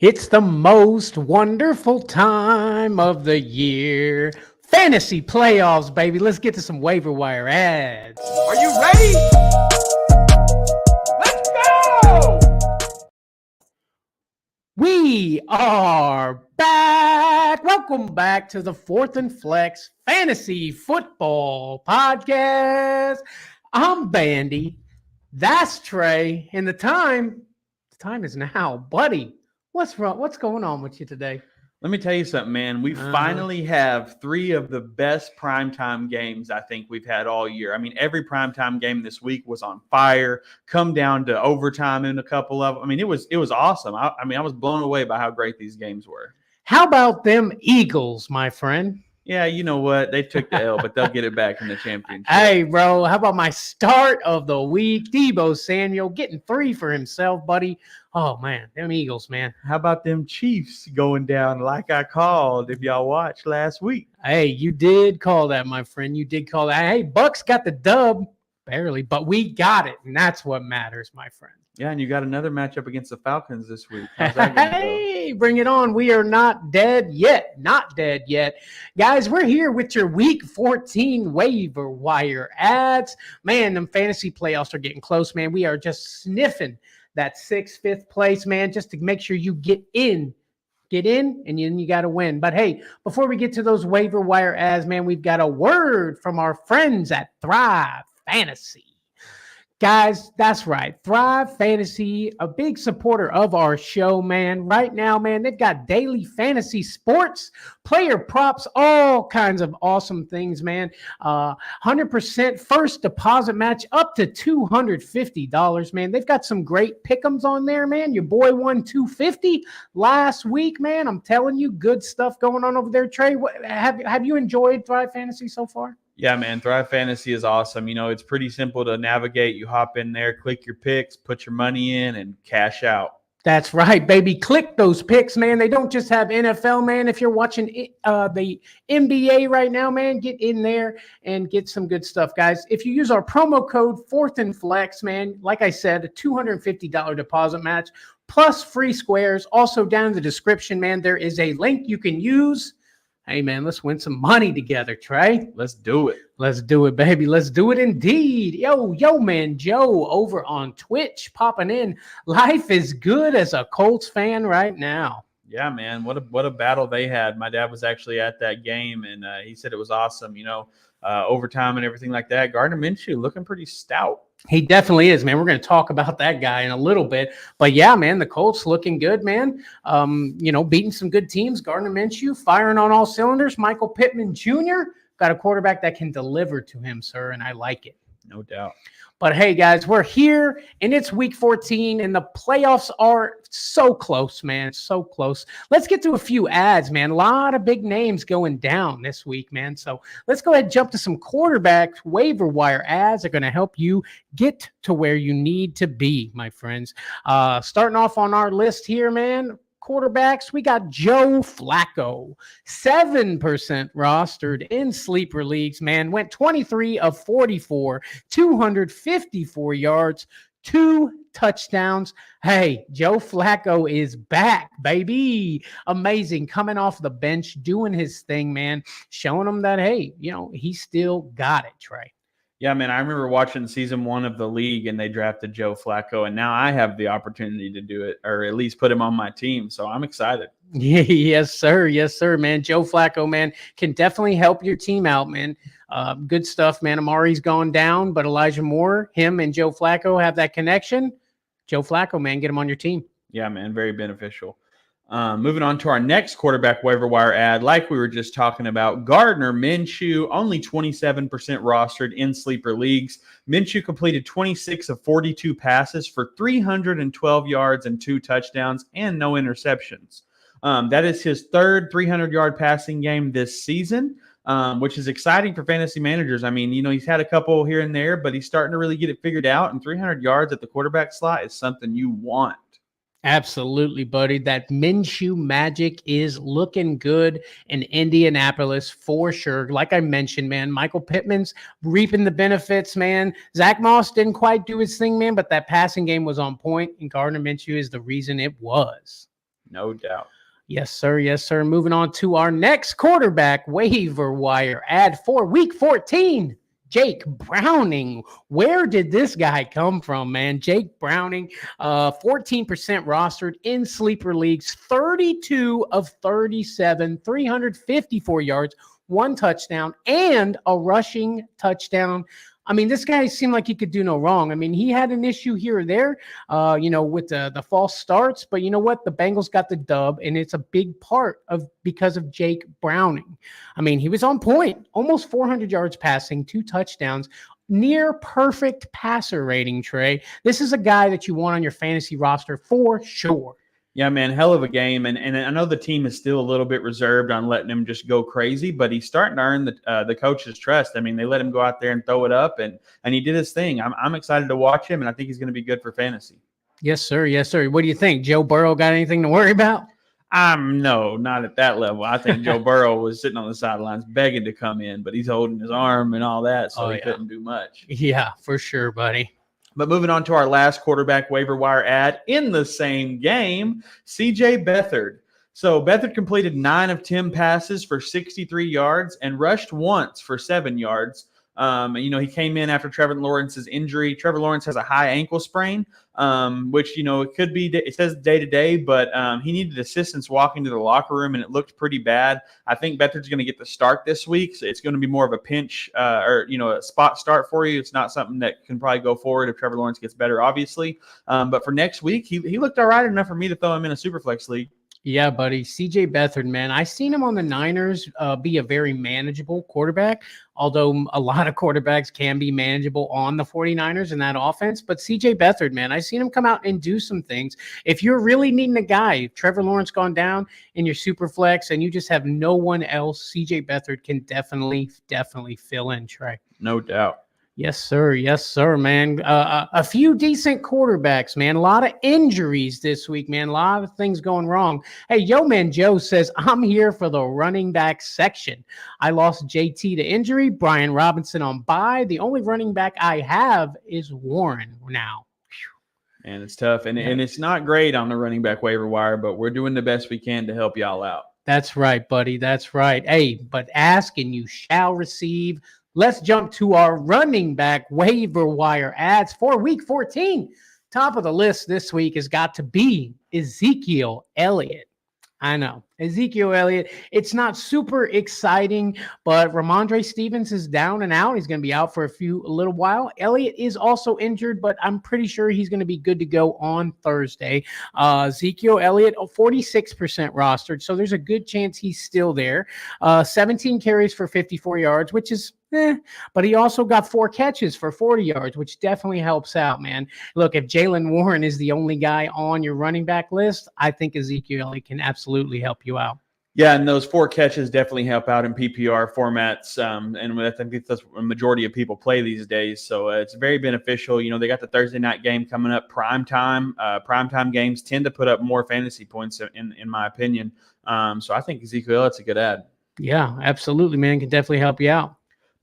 It's the most wonderful time of the year. Fantasy playoffs, baby. Let's get to some waiver wire ads. Are you ready? Let's go! We are back. Welcome back to the Fourth and Flex Fantasy Football Podcast. I'm Bandy. That's Trey. And the time is now. Buddy, what's wrong? What's going on with you today? Let me tell you something, man. We finally have three of the best primetime games I think we've had all year. I mean, every primetime game this week was on fire, come down to overtime in a couple of them. I mean, it was awesome. I was blown away by how great these games were. How about them Eagles, my friend? Yeah, you know what? They took the L, but they'll get it back in the championship. Hey, bro, how about my start of the week? Deebo Samuel getting 3 for himself, buddy. Oh, man, them Eagles, man. How about them Chiefs going down like I called if y'all watched last week? Hey, you did call that, my friend. You did call that. Hey, Bucks got the dub, barely, but we got it, and that's what matters, my friend. Yeah, and you got another matchup against the Falcons this week. How's that gonna go? Hey, bring it on. We are not dead yet. Not dead yet. Guys, we're here with your Week 14 waiver wire ads. Man, them fantasy playoffs are getting close, man. We are just sniffing that 6th, 5th place, man, just to make sure you get in. Get in, and then you got to win. But, hey, before we get to those waiver wire ads, man, we've got a word from our friends at Thrive Fantasy. Guys, that's right. Thrive Fantasy, a big supporter of our show, man. Right now, man, they've got daily fantasy sports, player props, all kinds of awesome things, man. 100% first deposit match up to $250, man. They've got some great pick'ems on there, man. Your boy won $250 last week, man. I'm telling you, good stuff going on over there, Trey. Have you enjoyed Thrive Fantasy so far? Yeah, man, Thrive Fantasy is awesome. You know, it's pretty simple to navigate. You hop in there, click your picks, put your money in, and cash out. That's right, baby. Click those picks, man. They don't just have NFL, man. If you're watching the NBA right now, man, get in there and get some good stuff, guys. If you use our promo code 4th and Flex, man, like I said, a $250 deposit match plus free squares. Also down in the description, man, there is a link you can use. Hey, man, let's win some money together, Trey. Let's do it. Let's do it, baby. Let's do it indeed. Yo, man, Joe over on Twitch popping in. Life is good as a Colts fan right now. Yeah, man, what a battle they had. My dad was actually at that game, and he said it was awesome, you know, overtime and everything like that. Gardner Minshew looking pretty stout. He definitely is, man. We're going to talk about that guy in a little bit. But, yeah, man, the Colts looking good, man. Beating some good teams. Gardner Minshew firing on all cylinders. Michael Pittman Jr. got a quarterback that can deliver to him, sir, and I like it. No doubt. But, hey, guys, we're here, and it's Week 14, and the playoffs are so close, man, so close. Let's get to a few ads, man. A lot of big names going down this week, man. So let's go ahead and jump to some quarterbacks. Waiver wire ads are going to help you get to where you need to be, my friends. Starting off on our list here, man. Quarterbacks, we got Joe Flacco, 7% rostered in sleeper leagues, man. Went 23 of 44, 254 yards, 2 touchdowns. Hey, Joe Flacco is back, baby. Amazing. Coming off the bench, doing his thing, man. Showing him that, hey, he still got it, Trey. Yeah, man, I remember watching season 1 of the league, and they drafted Joe Flacco, and now I have the opportunity to do it, or at least put him on my team, so I'm excited. Yes, sir. Yes, sir, man. Joe Flacco, man, can definitely help your team out, man. Good stuff, man. Amari's gone down, but Elijah Moore, him and Joe Flacco have that connection. Joe Flacco, man, get him on your team. Yeah, man, very beneficial. Moving on to our next quarterback waiver wire ad, like we were just talking about, Gardner Minshew, only 27% rostered in sleeper leagues. Minshew completed 26 of 42 passes for 312 yards and 2 touchdowns and no interceptions. That is his third 300-yard passing game this season, which is exciting for fantasy managers. I mean, he's had a couple here and there, but he's starting to really get it figured out, and 300 yards at the quarterback slot is something you want. Absolutely, buddy. That Minshew magic is looking good in Indianapolis for sure. Like I mentioned, man, Michael Pittman's reaping the benefits, man. Zach Moss didn't quite do his thing, man, but that passing game was on point, and Gardner Minshew is the reason it was. No doubt. Yes, sir. Yes, sir. Moving on to our next quarterback waiver wire ad for week 14. Jake Browning. Where did this guy come from, man? Jake Browning, 14% rostered in sleeper leagues, 32 of 37, 354 yards, 1 touchdown, and a rushing touchdown. I mean, this guy seemed like he could do no wrong. I mean, he had an issue here or there, with the false starts. But you know what? The Bengals got the dub, and it's a big part of because of Jake Browning. I mean, he was on point, almost 400 yards passing, 2 touchdowns, near perfect passer rating, Trey. This is a guy that you want on your fantasy roster for sure. Yeah, man, hell of a game. And I know the team is still a little bit reserved on letting him just go crazy, but he's starting to earn the coach's trust. I mean, they let him go out there and throw it up, and he did his thing. I'm excited to watch him, and I think he's going to be good for fantasy. Yes, sir. Yes, sir. What do you think? Joe Burrow got anything to worry about? No, not at that level. I think Joe Burrow was sitting on the sidelines begging to come in, but he's holding his arm and all that, so he couldn't do much. Yeah, for sure, buddy. But moving on to our last quarterback waiver wire ad in the same game, CJ Beathard. So Beathard completed 9 of 10 passes for 63 yards and rushed once for 7 yards. He came in after Trevor Lawrence's injury. Trevor Lawrence has a high ankle sprain, which, it could be, it says day to day, but he needed assistance walking to the locker room, and it looked pretty bad. I think Beathard's going to get the start this week. So it's going to be more of a pinch a spot start for you. It's not something that can probably go forward if Trevor Lawrence gets better, obviously. But for next week, he looked all right enough for me to throw him in a Superflex league. Yeah, buddy. CJ Beathard, man. I seen him on the Niners be a very manageable quarterback, although a lot of quarterbacks can be manageable on the 49ers in that offense. But CJ Beathard, man, I seen him come out and do some things. If you're really needing a guy, if Trevor Lawrence gone down in your super flex and you just have no one else, CJ Beathard can definitely fill in, Trey. No doubt. Yes, sir. Yes, sir, man. A few decent quarterbacks, man. A lot of injuries this week, man. A lot of things going wrong. Hey, Yo Man Joe says, I'm here for the running back section. I lost JT to injury, Brian Robinson on bye. The only running back I have is Warren now. And it's tough. And it's not great on the running back waiver wire, but we're doing the best we can to help y'all out. That's right, buddy. That's right. Hey, but ask and you shall receive. Let's jump to our running back waiver wire ads for week 14. Top of the list this week has got to be Ezekiel Elliott. I know. Ezekiel Elliott, it's not super exciting, but Ramondre Stevens is down and out. He's going to be out for a little while. Elliott is also injured, but I'm pretty sure he's going to be good to go on Thursday. Ezekiel Elliott, 46% rostered, so there's a good chance he's still there. 17 carries for 54 yards, which is but he also got 4 catches for 40 yards, which definitely helps out, man. Look, if Jaylen Warren is the only guy on your running back list, I think Ezekiel Elliott can absolutely help you out. Yeah, and those 4 catches definitely help out in PPR formats, and I think that's a majority of people play these days. So it's very beneficial. They got the Thursday night game coming up, prime time. Primetime games tend to put up more fantasy points, in my opinion. So I think Ezekiel Elliott's a good ad. Yeah, absolutely, man. Can definitely help you out.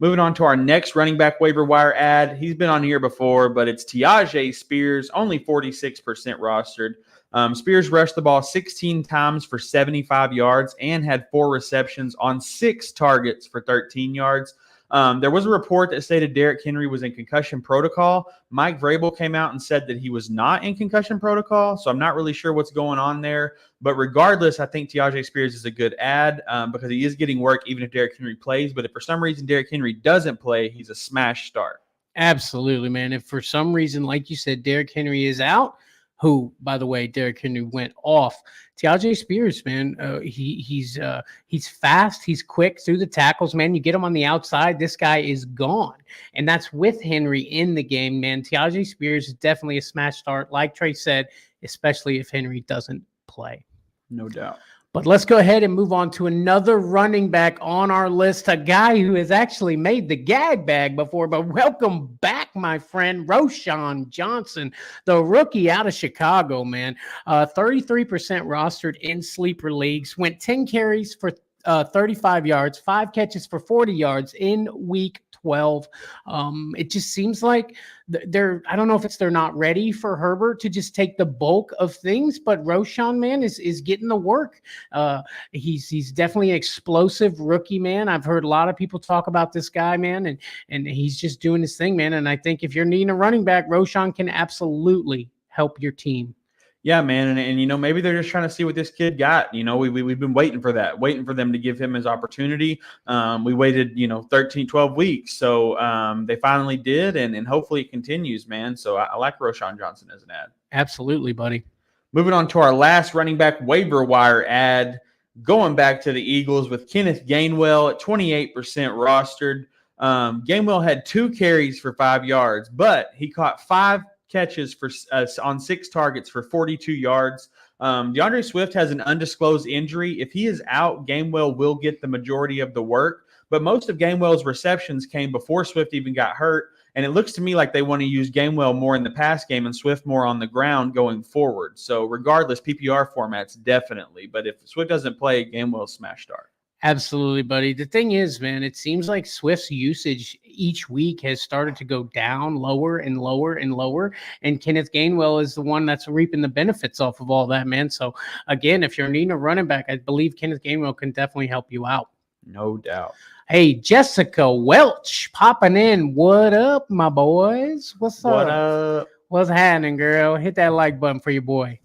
Moving on to our next running back waiver wire ad. He's been on here before, but it's Tyjae Spears, only 46% rostered. Spears rushed the ball 16 times for 75 yards and had 4 receptions on 6 targets for 13 yards. There was a report that stated Derrick Henry was in concussion protocol. Mike Vrabel came out and said that he was not in concussion protocol, so I'm not really sure what's going on there. But regardless, I think Tyjae Spears is a good ad because he is getting work even if Derrick Henry plays. But if for some reason Derrick Henry doesn't play, he's a smash start. Absolutely, man. If for some reason, like you said, Derrick Henry is out, who, by the way, Derrick Henry went off. Tyjae Spears, man, he's fast, he's quick through the tackles, man. You get him on the outside, this guy is gone, and that's with Henry in the game, man. Tyjae Spears is definitely a smash start, like Trey said, especially if Henry doesn't play. No doubt. But let's go ahead and move on to another running back on our list, a guy who has actually made the gag bag before. But welcome back, my friend, Roschon Johnson, the rookie out of Chicago, man. 33% rostered in sleeper leagues, went 10 carries for 35 yards, 5 catches for 40 yards in week 12. It just seems like I don't know if they're not ready for Herbert to just take the bulk of things, but Roschon, man, is getting the work. He's definitely an explosive rookie, man. I've heard a lot of people talk about this guy, man, and he's just doing his thing, man. And I think if you're needing a running back, Roschon can absolutely help your team. Yeah, man. And maybe they're just trying to see what this kid got. We've been waiting for that, waiting for them to give him his opportunity. We waited, 13, 12 weeks. So they finally did. And hopefully it continues, man. So I like Roschon Johnson as an ad. Absolutely, buddy. Moving on to our last running back waiver wire ad, going back to the Eagles with Kenneth Gainwell at 28% rostered. Gainwell had 2 carries for 5 yards, but he caught 5 catches on 6 targets for 42 yards. DeAndre Swift has an undisclosed injury. If he is out, Gainwell will get the majority of the work, but most of Gainwell's receptions came before Swift even got hurt, and it looks to me like they want to use Gainwell more in the pass game and Swift more on the ground going forward. So regardless, PPR formats definitely, but if Swift doesn't play, Gainwell's smash start. Absolutely, buddy. The thing is, man, it seems like Swift's usage each week has started to go down lower and lower and lower. And Kenneth Gainwell is the one that's reaping the benefits off of all that, man. So, again, if you're needing a running back, I believe Kenneth Gainwell can definitely help you out. No doubt. Hey, Jessica Welch popping in. What up, my boys? What's up? What up? What's happening, girl? Hit that like button for your boy.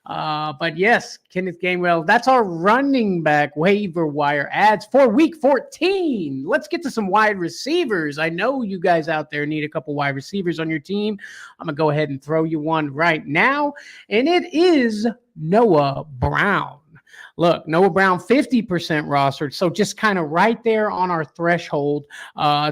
But yes, Kenneth Gainwell, that's our running back waiver wire ads for week 14. Let's get to some wide receivers. I know you guys out there need a couple wide receivers on your team. I'm going to go ahead and throw you one right now, and it is Noah Brown. Look, Noah Brown, 50% rostered, so just kind of right there on our threshold.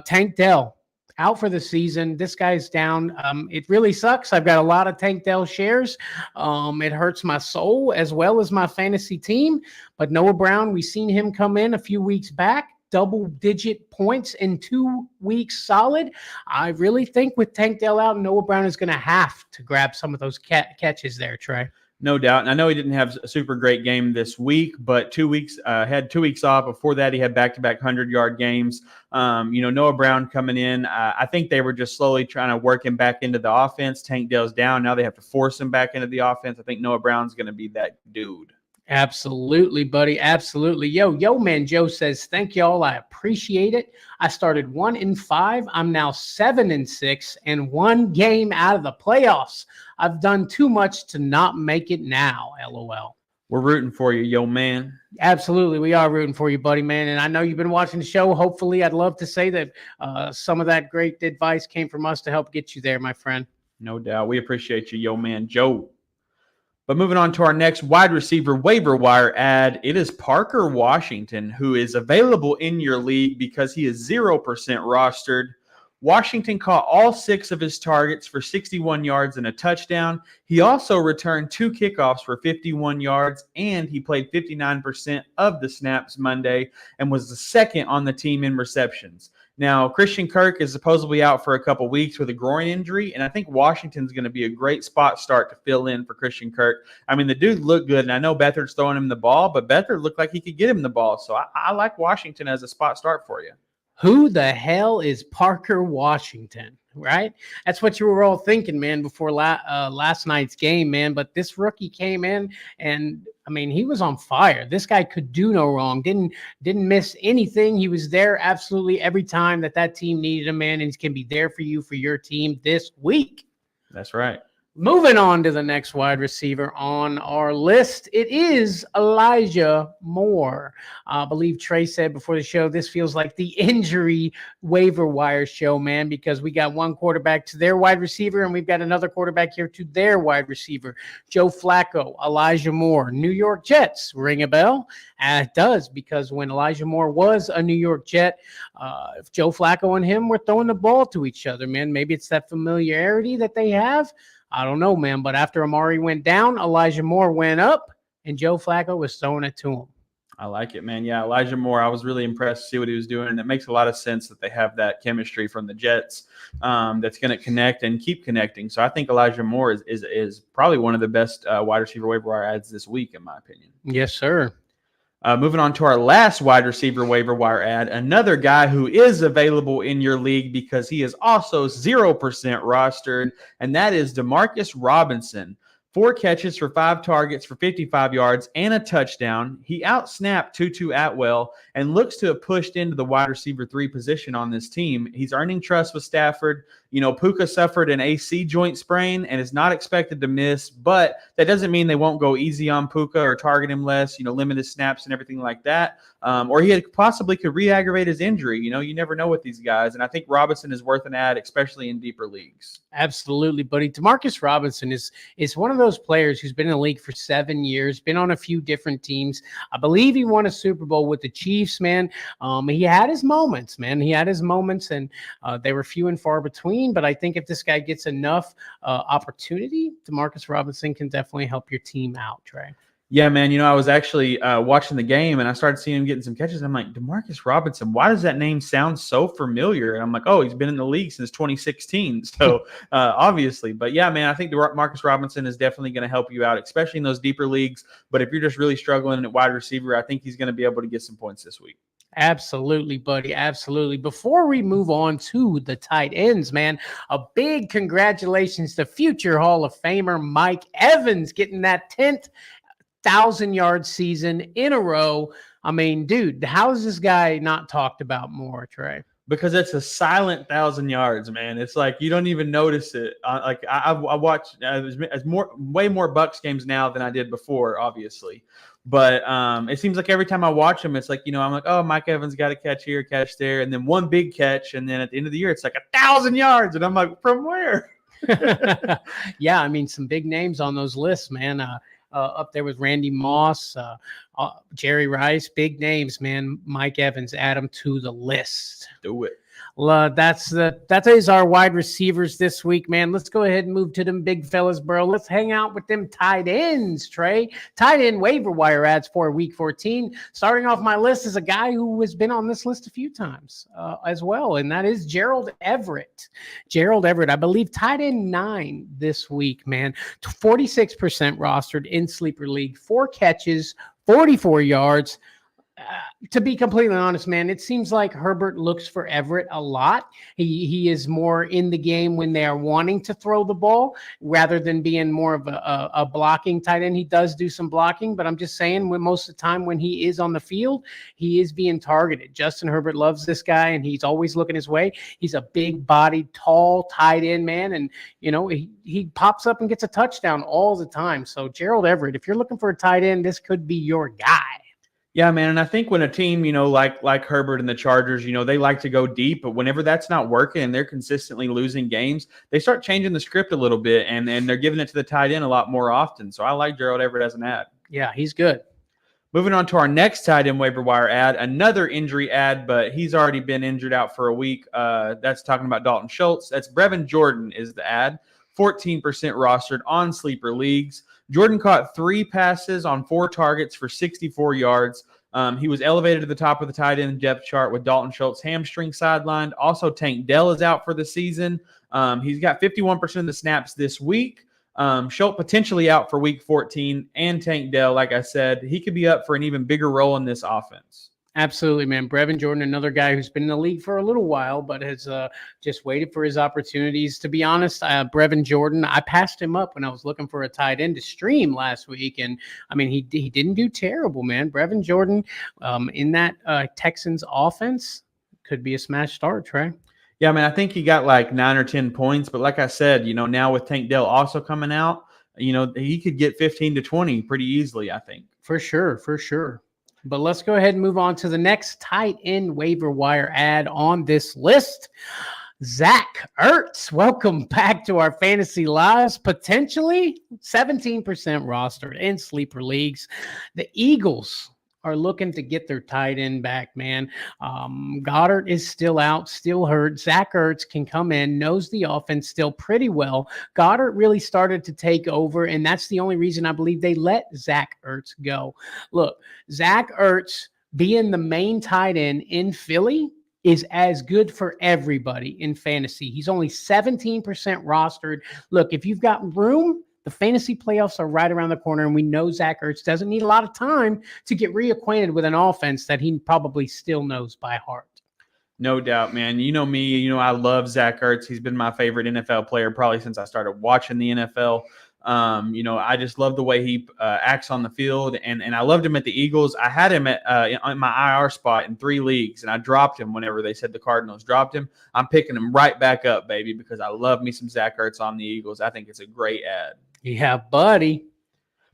Tank Dell, out for the season. This guy's down. It really sucks. I've got a lot of Tank Dell shares. It hurts my soul as well as my fantasy team. But Noah Brown, we've seen him come in a few weeks back, double-digit points in 2 weeks solid. I really think with Tank Dell out, Noah Brown is going to have to grab some of those catches there, Trey. No doubt. And I know he didn't have a super great game this week, but 2 weeks had 2 weeks off. Before that, he had back-to-back 100-yard games. Noah Brown coming in. I think they were just slowly trying to work him back into the offense. Tank Dell's down. Now they have to force him back into the offense. I think Noah Brown's going to be that dude. Absolutely, buddy. Absolutely. Yo, man, Joe says, thank y'all. I appreciate it. I started 1-5. I'm now 7-6 and 1 game out of the playoffs. I've done too much to not make it now. LOL. We're rooting for you, yo, man. Absolutely. We are rooting for you, buddy, man. And I know you've been watching the show. Hopefully, I'd love to say that some of that great advice came from us to help get you there, my friend. No doubt. We appreciate you, yo, man, Joe. But moving on to our next wide receiver waiver wire ad, it is Parker Washington, who is available in your league because he is 0% rostered. Washington caught all 6 of his targets for 61 yards and a touchdown. He also returned 2 kickoffs for 51 yards, and he played 59% of the snaps Monday and was the second on the team in receptions. Now, Christian Kirk is supposedly out for a couple weeks with a groin injury, and I think Washington's going to be a great spot start to fill in for Christian Kirk. I mean, the dude looked good, and I know Beathard's throwing him the ball, but Beathard looked like he could get him the ball. So I like Washington as a spot start for you. Who the hell is Parker Washington, right? That's what you were all thinking, man, before last night's game, man. But this rookie came in, and, I mean, he was on fire. This guy could do no wrong. Didn't miss anything. He was there absolutely every time that team needed him, man, and he can be there for you, for your team this week. That's right. Moving on to the next wide receiver on our list, it is Elijah Moore. I believe Trey said before the show, this feels like the injury waiver wire show, man, because we got one quarterback to their wide receiver, and we've got another quarterback here to their wide receiver. Joe Flacco, Elijah Moore, New York Jets. Ring a bell? It does, because when Elijah Moore was a New York Jet, Joe Flacco and him were throwing the ball to each other, man. Maybe it's that familiarity that they have. I don't know, man, but after Amari went down, Elijah Moore went up, and Joe Flacco was throwing it to him. I like it, man. Yeah, Elijah Moore, I was really impressed to see what he was doing, and it makes a lot of sense that they have that chemistry from the Jets that's going to connect and keep connecting. So I think Elijah Moore is probably one of the best wide receiver waiver wire ads this week, in my opinion. Yes, sir. Moving on to our last wide receiver waiver wire ad, another guy who is available in your league because he is also 0% rostered, and that is Demarcus Robinson. 4 catches for 5 targets for 55 yards and a touchdown. He outsnapped Tutu Atwell and looks to have pushed into the wide receiver 3 position on this team. He's earning trust with Stafford. Puka suffered an AC joint sprain and is not expected to miss, but that doesn't mean they won't go easy on Puka or target him less, limit his snaps and everything like that. Or he possibly could re-aggravate his injury. You never know with these guys. And I think Robinson is worth an ad, especially in deeper leagues. Absolutely, buddy. Demarcus Robinson is one of those players who's been in the league for 7 years, been on a few different teams. I believe he won a Super Bowl with the Chiefs, man. He had his moments, man. He had his moments, and they were few and far between. But I think if this guy gets enough opportunity, Demarcus Robinson can definitely help your team out, Trey. Yeah, man. I was actually watching the game, and I started seeing him getting some catches. I'm like, Demarcus Robinson, why does that name sound so familiar? And I'm like, oh, he's been in the league since 2016. So obviously. But, yeah, man, I think Demarcus Robinson is definitely going to help you out, especially in those deeper leagues. But if you're just really struggling at wide receiver, I think he's going to be able to get some points this week. Absolutely, buddy. Absolutely. Before we move on to the tight ends, man, a big congratulations to future Hall of Famer Mike Evans getting that 10th 1,000-yard season in a row. I mean, dude, how is this guy not talked about more, Trey? Because it's a silent 1,000 yards, man. It's like you don't even notice it. I watch way more Bucs games now than I did before, obviously. But it seems like every time I watch him, it's like, I'm like, oh, Mike Evans got a catch here, catch there, and then one big catch, and then at the end of the year, it's like 1,000 yards, and I'm like, from where? Yeah, I mean, some big names on those lists, man. Up there with Randy Moss, Jerry Rice, big names, man. Mike Evans, add him to the list. Do it. That is our wide receivers this week, man. Let's go ahead and move to them big fellas, bro. Let's hang out with them tight ends, Trey. Tight end waiver wire ads for week 14. Starting off my list is a guy who has been on this list a few times as well, and that is Gerald Everett. Gerald Everett, I believe tight end 9 this week, man. 46% rostered in Sleeper League, 4 catches, 44 yards. To be completely honest, man, it seems like Herbert looks for Everett a lot. He is more in the game when they are wanting to throw the ball rather than being more of a blocking tight end. He does do some blocking, but I'm just saying when most of the time when he is on the field, he is being targeted. Justin Herbert loves this guy, and he's always looking his way. He's a big-bodied, tall tight end, man, and, he pops up and gets a touchdown all the time. So Gerald Everett, if you're looking for a tight end, this could be your guy. Yeah, man, and I think when a team, like Herbert and the Chargers, they like to go deep, but whenever that's not working and they're consistently losing games, they start changing the script a little bit, and they're giving it to the tight end a lot more often. So I like Gerald Everett as an ad. Yeah, he's good. Moving on to our next tight end waiver wire ad, another injury ad, but he's already been injured out for a week. That's talking about Dalton Schultz. That's Brevin Jordan is the ad, 14% rostered on Sleeper Leagues. Jordan caught 3 passes on 4 targets for 64 yards. He was elevated to the top of the tight end depth chart with Dalton Schultz hamstring sidelined. Also, Tank Dell is out for the season. He's got 51% of the snaps this week. Schultz potentially out for week 14. And Tank Dell, like I said, he could be up for an even bigger role in this offense. Absolutely, man. Brevin Jordan, another guy who's been in the league for a little while, but has just waited for his opportunities. To be honest, Brevin Jordan, I passed him up when I was looking for a tight end to stream last week, and I mean he didn't do terrible, man. Brevin Jordan in that Texans offense could be a smash start, Trey. Yeah, man, I think he got like 9 or 10 points, but like I said, now with Tank Dell also coming out, he could get 15 to 20 pretty easily, I think. For sure. But let's go ahead and move on to the next tight end waiver wire ad on this list. Zach Ertz, welcome back to our fantasy lives. Potentially 17% rostered in Sleeper Leagues. The Eagles are looking to get their tight end back, man. Goddard is still out, still hurt. Zach Ertz can come in, knows the offense still pretty well. Goddard really started to take over, and that's the only reason I believe they let Zach Ertz go. Look, Zach Ertz being the main tight end in Philly is as good for everybody in fantasy. He's only 17% rostered. Look, if you've got room, The fantasy playoffs are right around the corner, and we know Zach Ertz doesn't need a lot of time to get reacquainted with an offense that he probably still knows by heart. No doubt, man. You know me. You know I love Zach Ertz. He's been my favorite NFL player probably since I started watching the NFL. I just love the way he acts on the field, and I loved him at the Eagles. I had him at in my IR spot in 3 leagues, and I dropped him whenever they said the Cardinals dropped him. I'm picking him right back up, baby, because I love me some Zach Ertz on the Eagles. I think it's a great ad. Yeah, buddy.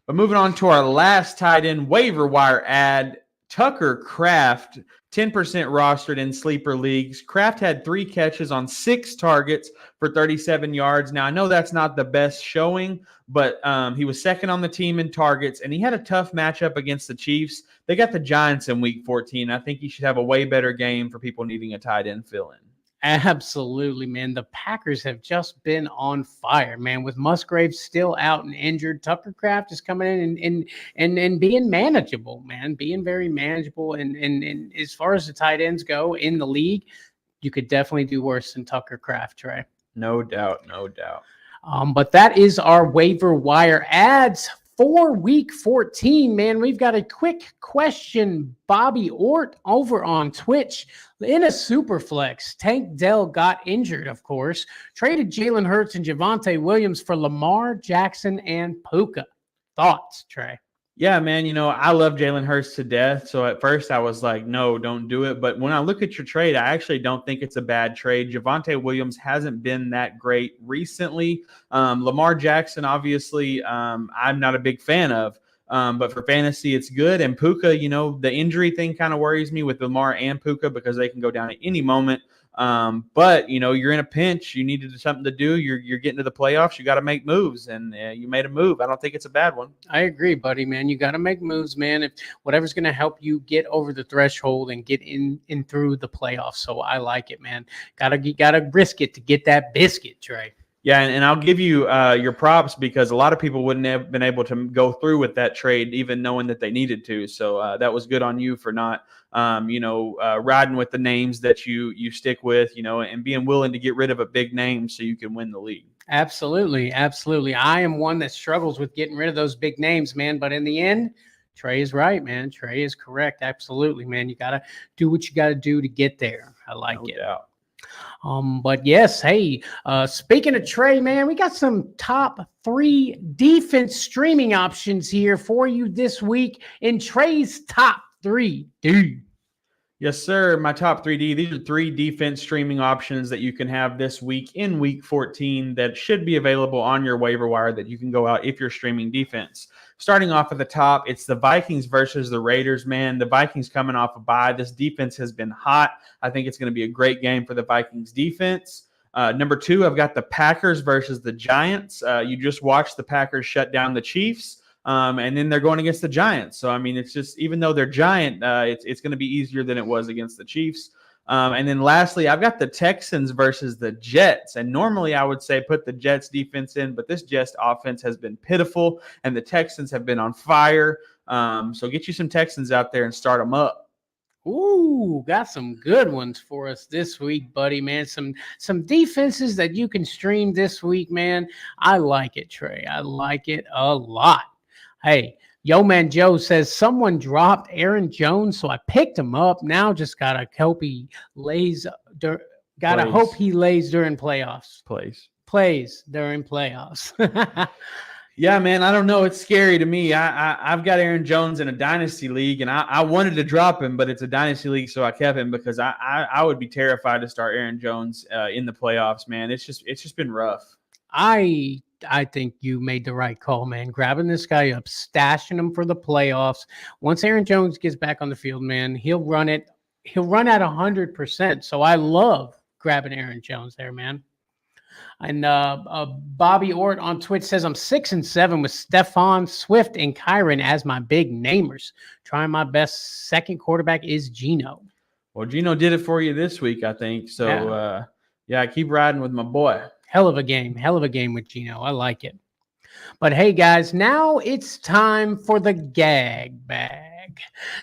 But moving on to our last tight end waiver wire ad, Tucker Kraft, 10% rostered in sleeper leagues. Kraft had 3 catches on 6 targets for 37 yards. Now, I know that's not the best showing, but he was second on the team in targets, and he had a tough matchup against the Chiefs. They got the Giants in Week 14. I think he should have a way better game for people needing a tight end fill-in. Absolutely, man. The Packers have just been on fire, man. With Musgrave still out and injured, Tucker Kraft is coming in and being manageable, man. Being very manageable. And as far as the tight ends go in the league, you could definitely do worse than Tucker Kraft, Trey. No doubt, no doubt. But that is our waiver wire ads for Week 14, man. We've got a quick question. Bobby Ort over on Twitch. In a super flex, Tank Dell got injured, of course. Traded Jalen Hurts and Javonte Williams for Lamar Jackson and Puka. Thoughts, Trey? Yeah, man, I love Jalen Hurts to death. So at first I was like, no, don't do it. But when I look at your trade, I actually don't think it's a bad trade. Javonte Williams hasn't been that great recently. Lamar Jackson, obviously, I'm not a big fan of. But for fantasy, it's good. And Puka, the injury thing kind of worries me with Lamar and Puka because they can go down at any moment. But you're in a pinch. You needed something to do. You're getting to the playoffs. You got to make moves, and you made a move. I don't think it's a bad one. I agree, buddy, man. You got to make moves, man. If whatever's going to help you get over the threshold and get in through the playoffs. So I like it, man. Gotta risk it to get that biscuit, Trey. Yeah, and I'll give you your props because a lot of people wouldn't have been able to go through with that trade even knowing that they needed to. So that was good on you for not, riding with the names that you stick with, and being willing to get rid of a big name so you can win the league. Absolutely, absolutely. I am one that struggles with getting rid of those big names, man. But in the end, Trey is right, man. Trey is correct. Absolutely, man. You got to do what you got to do to get there. I like it. No doubt. But yes, hey, speaking of Trey, man, we got some top 3 defense streaming options here for you this week in Trey's top 3D. Yes, sir. My top 3D. These are 3 defense streaming options that you can have this week in Week 14 that should be available on your waiver wire that you can go out if you're streaming defense. Starting off at the top, it's the Vikings versus the Raiders, man. The Vikings coming off a bye. This defense has been hot. I think it's going to be a great game for the Vikings defense. Number 2, I've got the Packers versus the Giants. You just watched the Packers shut down the Chiefs. And then they're going against the Giants. So, I mean, it's just, even though they're giant, it's going to be easier than it was against the Chiefs. And then lastly, I've got the Texans versus the Jets. And normally I would say put the Jets defense in, but this Jets offense has been pitiful and the Texans have been on fire. So get you some Texans out there and start them up. Ooh, got some good ones for us this week, buddy, man. Some defenses that you can stream this week, man. I like it, Trey. I like it a lot. Hey, Yo Man Joe says someone dropped Aaron Jones, so I picked him up. Now just gotta hope he lays. Hope he lays during playoffs. Plays during playoffs. Yeah, man, I don't know. It's scary to me. I've got Aaron Jones in a dynasty league, and I wanted to drop him, but it's a dynasty league, so I kept him because I would be terrified to start Aaron Jones in the playoffs, man. It's just been rough. I think you made the right call, man. Grabbing this guy up, stashing him for the playoffs. Once Aaron Jones gets back on the field, man, he'll run at 100%. So I love grabbing Aaron Jones there, man. And Bobby Ort on Twitch says I'm 6-7 with Stephon, Swift, and Kyron as my big namers. Trying my best. Second quarterback is Geno. Well, Geno did it for you this week, I think. So yeah, keep riding with my boy. Hell of a game with Geno. I like it. But hey, guys, now it's time for the gag bag.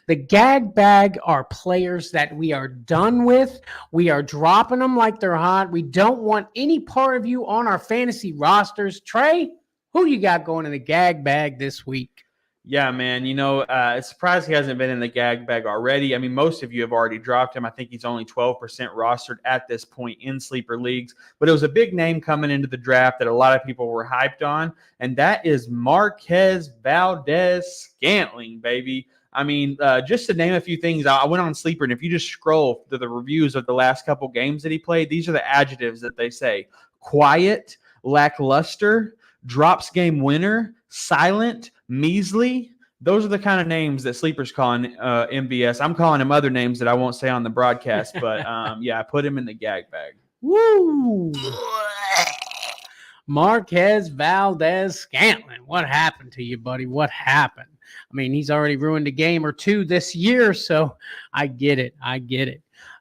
The gag bag are players that we are done with. We are dropping them like they're hot. We don't want any part of you on our fantasy rosters. Trey, Who you got going in the gag bag this week? Yeah, man. It's surprised he hasn't been in the gag bag already. I mean, most of you have already dropped him. I think he's only 12% rostered at this point in sleeper leagues. But it was a big name coming into the draft that a lot of people were hyped on, and that is Marquez Valdez-Scantling, baby. I mean, just to name a few things, I went on Sleeper, and if you just scroll through the reviews of the last couple games that he played, these are the adjectives that they say: quiet, lackluster, drops game winner, silent, measly. Those are the kind of names that Sleeper's calling MVS. I'm calling him other names that I won't say on the broadcast, but I put him in the gag bag. Woo! Marquez Valdez-Scantling. What happened to you, buddy? What happened? I mean, he's already ruined a game or two this year, so I get it.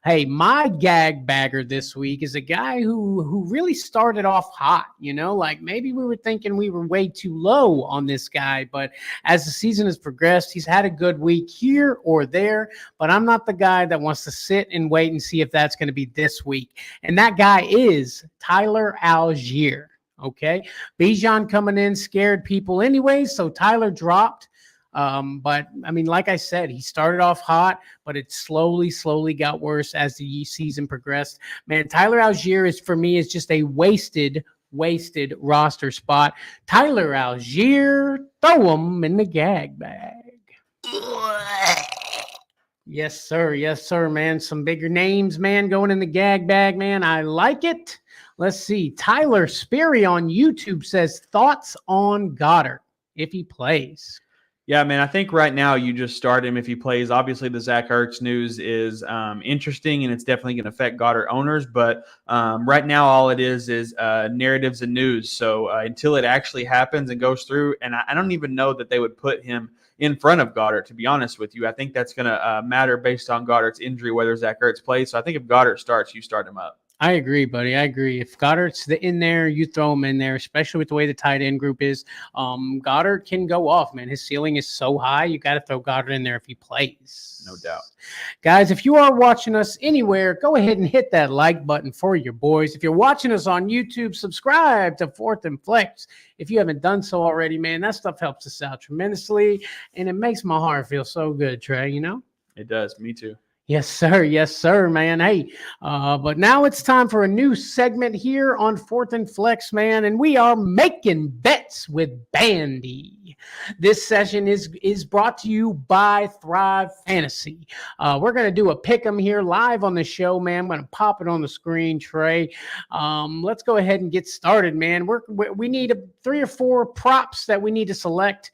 Hey, my gag bagger this week is a guy who really started off hot, like maybe we were thinking we were way too low on this guy, but as the season has progressed, he's had a good week here or there, but I'm not the guy that wants to sit and wait and see if that's going to be this week. And that guy is Tyler Algier. Okay. Bijan coming in scared people anyway, so Tyler dropped. But I mean, like I said, he started off hot, but it slowly got worse as the season progressed. Man, Tyler Algier is just a wasted roster spot. Tyler Algier, throw him in the gag bag. Yes, sir, man. Some bigger names, man, going in the gag bag, man. I like it. Let's see. Tyler Sperry on YouTube says, thoughts on Goddard if he plays. Yeah, man, I think right now you just start him if he plays. Obviously, the Zach Ertz news is interesting, and it's definitely going to affect Goddard owners. But right now, all it is narratives and news. So until it actually happens and goes through, and I don't even know that they would put him in front of Goddard, to be honest with you. I think that's going to matter based on Goddard's injury, whether Zach Ertz plays. So I think if Goddard starts, you start him up. I agree, buddy. I agree. If Goddard's in there, you throw him in there, especially with the way the tight end group is. Goddard can go off, man. His ceiling is so high. You got to throw Goddard in there if he plays. No doubt. Guys, if you are watching us anywhere, go ahead and hit that like button for your boys. If you're watching us on YouTube, subscribe to Fourth and Flex. If you haven't done so already, man, that stuff helps us out tremendously, and it makes my heart feel so good, Trey, It does. Me too. Yes, sir, man. Hey, but now it's time for a new segment here on Fourth and Flex, man, and we are making bets with Bandy. This session is brought to you by Thrive Fantasy. We're going to do a pick 'em here live on the show, man. I'm going to pop it on the screen, Trey. Let's go ahead and get started, man. We need 3 or 4 props that we need to select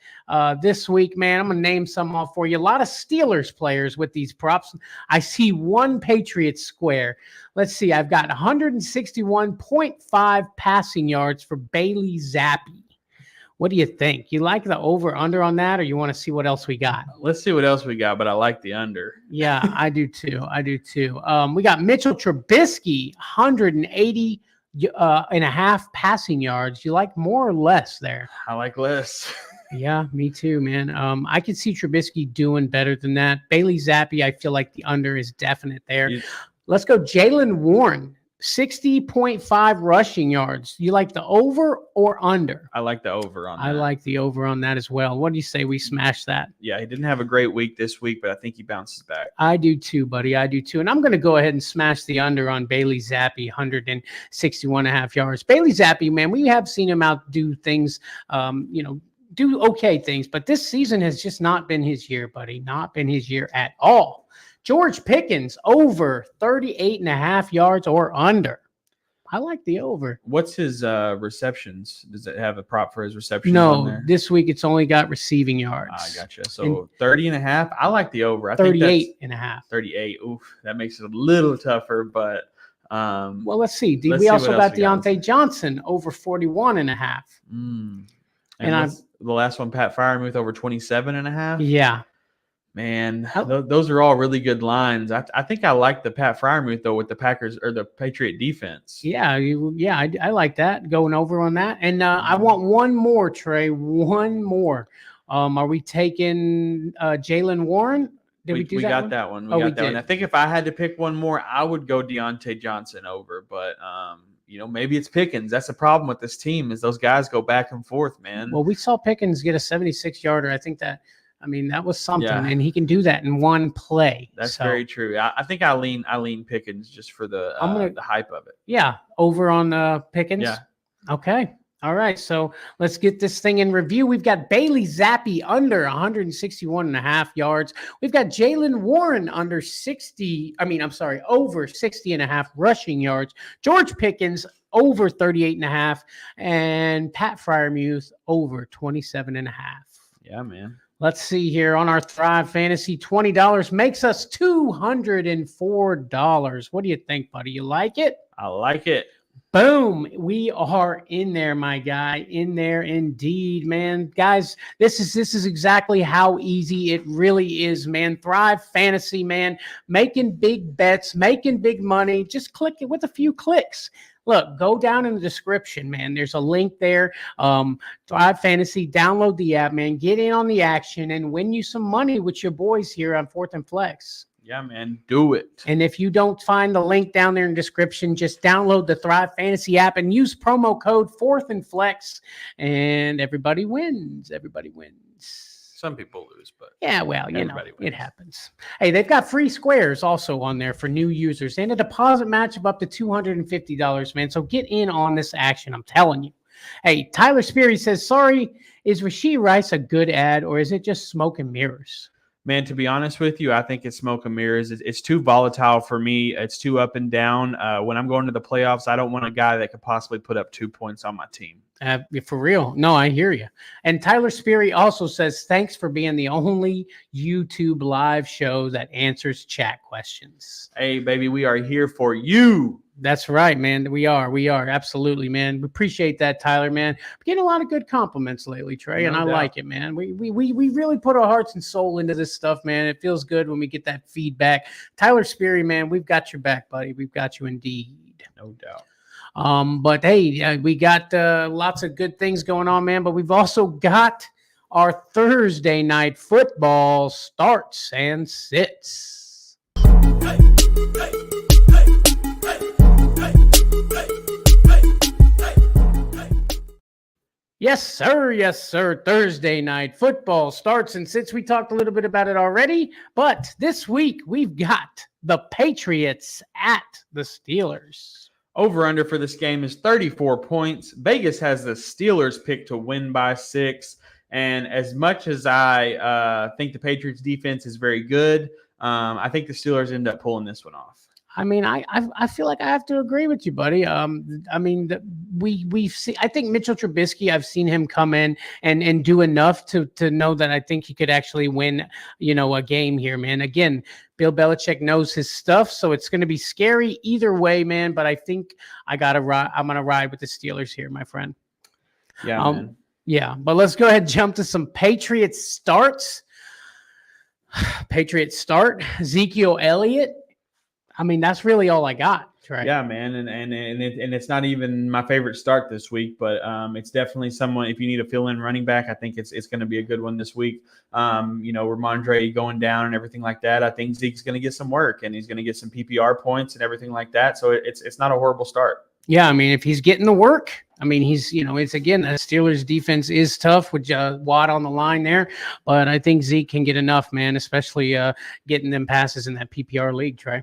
this week, man. I'm going to name some off for you. A lot of Steelers players with these props. I see one Patriots square. Let's see. I've got 161.5 passing yards for Bailey Zappi. What do you think? You like the over-under on that, or you want to see what else we got? Let's see what else we got, but I like the under. Yeah, I do too. We got Mitchell Trubisky, 180 and a half passing yards. You like more or less there? I like less. Yeah, me too, man. I could see Trubisky doing better than that. Bailey Zappi, I feel like the under is definite there. Let's go Jaylen Warren, 60.5 rushing yards. You like the over or under? I like the over on that. I like the over on that as well. What do you say we smash that? Yeah, he didn't have a great week this week, but I think he bounces back. I do too, buddy. I do too. And I'm going to go ahead and smash the under on Bailey Zappi, 161.5 yards. Bailey Zappi, man, we have seen him outdo things, do okay things, but this season has just not been his year, buddy. Not been his year at all. George Pickens, over 38.5 yards or under. I like the over. What's his receptions? Does it have a prop for his receptions? No, this week it's only got receiving yards. I gotcha. So 30.5. I like the over. I 38.5. 38. Oof, that makes it a little tougher, but well, let's see. We also got Deontay Johnson over 41.5. And the last one, Pat Freiermuth, over 27.5. Yeah. Man, those are all really good lines. I think I like the Pat Freiermuth, though, with the Packers or the Patriot defense. Yeah, I like that, going over on that. And I want one more, Trey, one more. Are we taking Jaylen Warren? We got that one. We got that one. I think if I had to pick one more, I would go Deontay Johnson over, but maybe it's Pickens. That's the problem with this team is those guys go back and forth, man. Well, we saw Pickens get a 76-yarder. I think that was something, Yeah. and he can do that in one play. That's very true. I think I lean Pickens just for the hype of it. Yeah, over on Pickens. Yeah. Okay. All right. So let's get this thing in review. We've got Bailey Zappi under 161.5 yards. We've got Jaylen Warren over 60.5 rushing yards. George Pickens over 38.5, and Pat Freiermuth over 27.5. Yeah, man. Let's see here on our Thrive Fantasy. $20 makes us $204. What do you think, buddy? You like it? I like it. Boom. We are in there, my guy. In there indeed, man. Guys, this is exactly how easy it really is, man. Thrive Fantasy, man. Making big bets, making big money. Just click it with a few clicks. Look, go down in the description, man. There's a link there. Thrive Fantasy. Download the app, man. Get in on the action and win you some money with your boys here on 4th and Flex. Yeah, man, do it. And if you don't find the link down there in the description, just download the Thrive Fantasy app and use promo code 4th and Flex, and everybody wins. Everybody wins. Some people lose, but yeah, well, wins. It happens. Hey, they've got free squares also on there for new users and a deposit match of up to $250, man. So get in on this action. I'm telling you. Hey, Tyler Sperry says, sorry, is Rashee Rice a good ad or is it just smoke and mirrors? Man, to be honest with you, I think it's smoke and mirrors. It's too volatile for me. It's too up and down. When I'm going to the playoffs, I don't want a guy that could possibly put up 2 points on my team. For real. No, I hear you. And Tyler Sperry also says, thanks for being the only YouTube live show that answers chat questions. Hey, baby, we are here for you. That's right, man. We are. Absolutely, man. We appreciate that, Tyler, man. We're getting a lot of good compliments lately, Trey, and I like it, man. We really put our hearts and soul into this stuff, man. It feels good when we get that feedback. Tyler Sperry, man, we've got your back, buddy. We've got you indeed. No doubt. But hey, we got lots of good things going on, man. But we've also got our Thursday night football starts and sits. Yes, sir. Yes, sir. Thursday night football starts and sits. We talked a little bit about it already, but this week we've got the Patriots at the Steelers. Over-under for this game is 34 points. Vegas has the Steelers picked to win by 6. And as much as I think the Patriots defense is very good, I think the Steelers end up pulling this one off. I mean, I feel like I have to agree with you, buddy. I mean, we've seen. I think Mitchell Trubisky. I've seen him come in and do enough to know that I think he could actually win, a game here, man. Again, Bill Belichick knows his stuff, so it's going to be scary either way, man. But I think I'm gonna ride with the Steelers here, my friend. Yeah, man. Yeah. But let's go ahead and jump to some Patriots starts. Patriots start Ezekiel Elliott. I mean, that's really all I got. Right? Yeah, man, and it's not even my favorite start this week, but it's definitely someone. If you need a fill-in running back, I think it's going to be a good one this week. Ramondre going down and everything like that. I think Zeke's going to get some work, and he's going to get some PPR points and everything like that. So it's not a horrible start. Yeah, I mean, if he's getting the work, I mean, he's it's again, the Steelers defense is tough with Watt on the line there, but I think Zeke can get enough, man, especially getting them passes in that PPR league, Trey.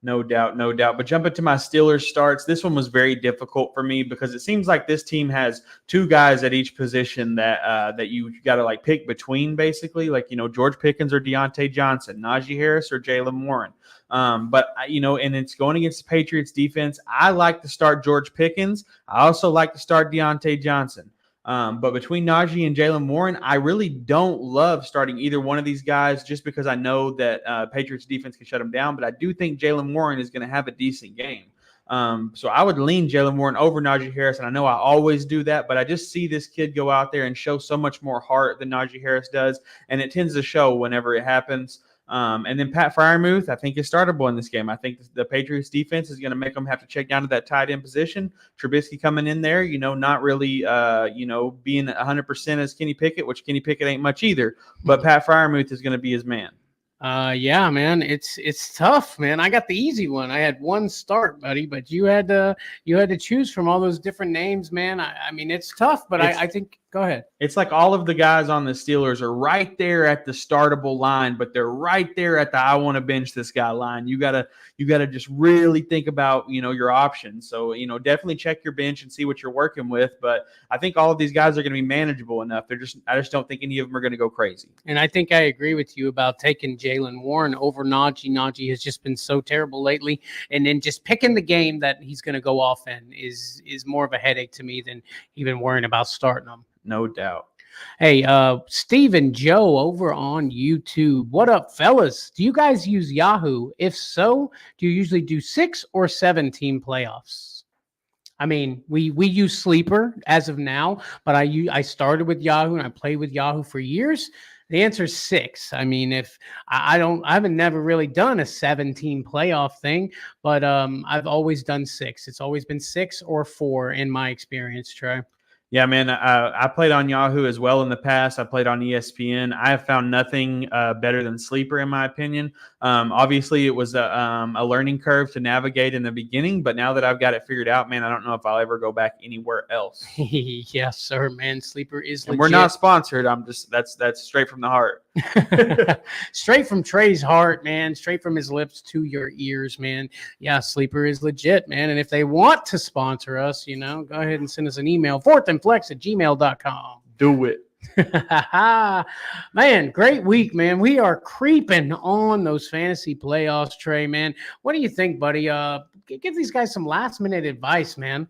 No doubt. But jumping to my Steelers starts, this one was very difficult for me because it seems like this team has 2 guys at each position that you got to pick between, basically, George Pickens or Deontay Johnson, Najee Harris or Jaylen Warren. But and it's going against the Patriots defense. I like to start George Pickens. I also like to start Deontay Johnson. But between Najee and Jaylen Warren, I really don't love starting either one of these guys just because I know that Patriots defense can shut them down. But I do think Jaylen Warren is going to have a decent game. So I would lean Jaylen Warren over Najee Harris, and I know I always do that, but I just see this kid go out there and show so much more heart than Najee Harris does, and it tends to show whenever it happens. And then Pat Freiermuth, I think, is startable in this game. I think the Patriots defense is going to make them have to check down to that tight end position. Trubisky coming in there, not really, being 100% as Kenny Pickett, which Kenny Pickett ain't much either. But Pat Freiermuth is going to be his man. Yeah, man, it's tough, man. I got the easy one. I had one start, buddy, but you had to choose from all those different names, man. I mean, it's tough, but I think go ahead. It's like all of the guys on the Steelers are right there at the startable line, but they're right there at the I want to bench this guy line. You gotta just really think about your options. So definitely check your bench and see what you're working with. But I think all of these guys are going to be manageable enough. I just don't think any of them are going to go crazy. And I think I agree with you about taking Jaylen Warren over Najee. Najee has just been so terrible lately, and then just picking the game that he's going to go off in is more of a headache to me than even worrying about starting him. No doubt. Hey, Steve and Joe over on YouTube. What up, fellas? Do you guys use Yahoo? If so, do you usually do 6 or 7 team playoffs? I mean, we use Sleeper as of now, but I started with Yahoo and I played with Yahoo for years. The answer is 6. I mean, if I haven't never really done a 7-team playoff thing, but I've always done 6. It's always been 6 or 4 in my experience, Trey. Yeah, man, I played on Yahoo as well in the past. I played on ESPN. I have found nothing better than Sleeper, in my opinion. Obviously, it was a learning curve to navigate in the beginning, but now that I've got it figured out, man, I don't know if I'll ever go back anywhere else. Yes, sir, man. Sleeper is legit. And we're not sponsored. I'm just that's straight from the heart. Straight from Trey's heart, man. Straight from his lips to your ears, man. Yeah, Sleeper is legit, man. And if they want to sponsor us, go ahead and send us an email, fourthandflex@gmail.com. Do it. Man, great week, man. We are creeping on those fantasy playoffs, Trey, man. What do you think, buddy? Give these guys some last-minute advice, man.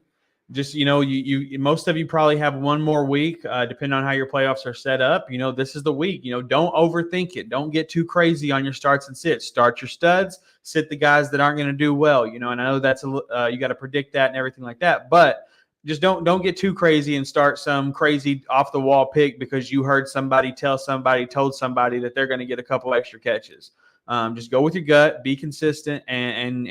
Just, you most of you probably have one more week, depending on how your playoffs are set up. This is the week. Don't overthink it. Don't get too crazy on your starts and sits. Start your studs, sit the guys that aren't going to do well. And I know that's you got to predict that and everything like that. But just don't get too crazy and start some crazy off the wall pick because you heard somebody told somebody that they're going to get a couple extra catches. Just go with your gut, be consistent, and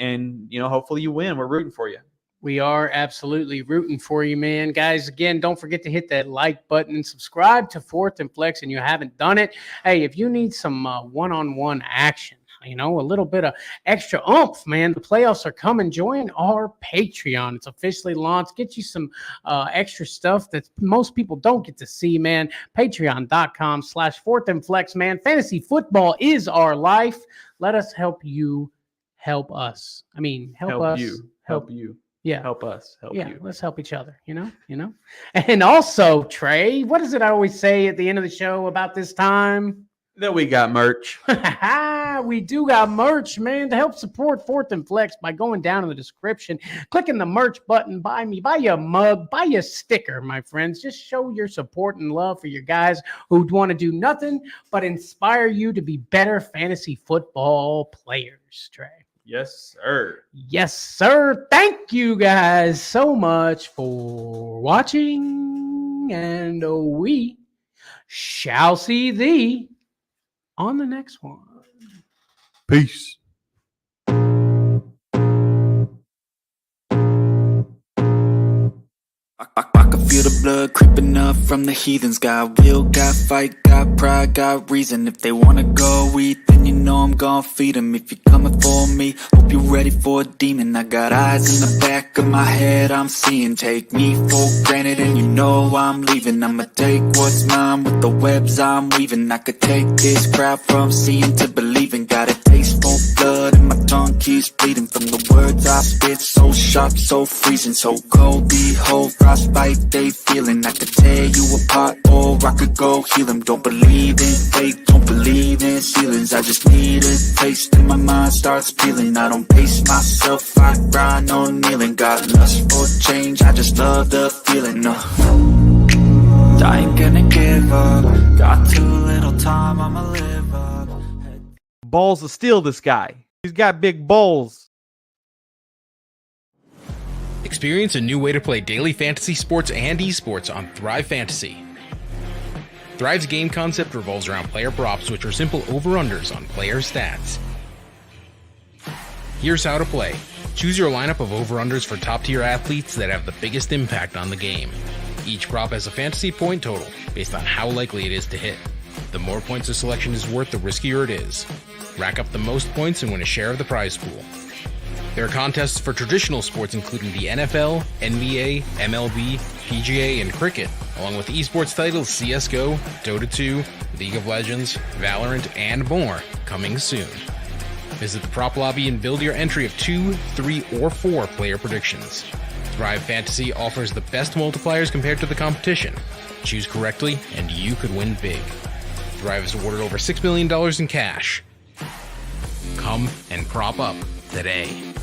hopefully you win. We're rooting for you. We are absolutely rooting for you, man. Guys, again, don't forget to hit that like button and subscribe to Fourth and Flex and you haven't done it. Hey, if you need some one-on-one action, a little bit of extra oomph, man, the playoffs are coming. Join our Patreon. It's officially launched. Get you some extra stuff that most people don't get to see, man. Patreon.com/4thandflex, man. Fantasy football is our life. Let us help you help us. I mean, help us. Help you. Yeah. Help us. Help you. Let's help each other, And also, Trey, what is it I always say at the end of the show about this time? That we got merch. We do got merch, man. To help support Fourth and Flex by going down in the description, clicking the merch button, buy you a mug, buy you a sticker, my friends. Just show your support and love for your guys who want to do nothing but inspire you to be better fantasy football players, Trey. Yes, sir. Yes, sir. Thank you guys so much for watching, and we shall see thee on the next one. Peace. I can feel the blood creeping up from the heathens. Got will, got fight, got pride, got reason. If they wanna go eat, then I'm gon' feed them. If you're coming for me, hope you're ready for a demon. I got eyes in the back of my head, I'm seeing. Take me for granted and I'm leaving. I'ma take what's mine with the webs I'm weaving. I could take this crowd from seeing to believing. Got a taste for blood and my tongue keeps bleeding. From the words I spit, so sharp, so freezing. So cold, behold, frostbite they feeling. I could tear you apart or I could go heal them. Don't believe in fate, don't believe in ceilings. I just need a taste and my mind starts peeling. I don't pace myself, I grind on kneeling. Got lust for change, I just love the feeling. I ain't gonna give up. Got too little time, I'ma live up. Balls to steal this guy. He's got big balls. Experience a new way to play daily fantasy sports and esports on Thrive Fantasy. Thrive's game concept revolves around player props, which are simple over-unders on player stats. Here's how to play. Choose your lineup of over-unders for top-tier athletes that have the biggest impact on the game. Each prop has a fantasy point total based on how likely it is to hit. The more points a selection is worth, the riskier it is. rack up the most points, and win a share of the prize pool. There are contests for traditional sports including the NFL, NBA, MLB, PGA, and cricket, along with esports titles CSGO, Dota 2, League of Legends, Valorant, and more, coming soon. Visit the prop lobby and build your entry of 2, 3, or 4 player predictions. Thrive Fantasy offers the best multipliers compared to the competition. Choose correctly, and you could win big. Thrive has awarded over $6 million in cash. Come and prop up today.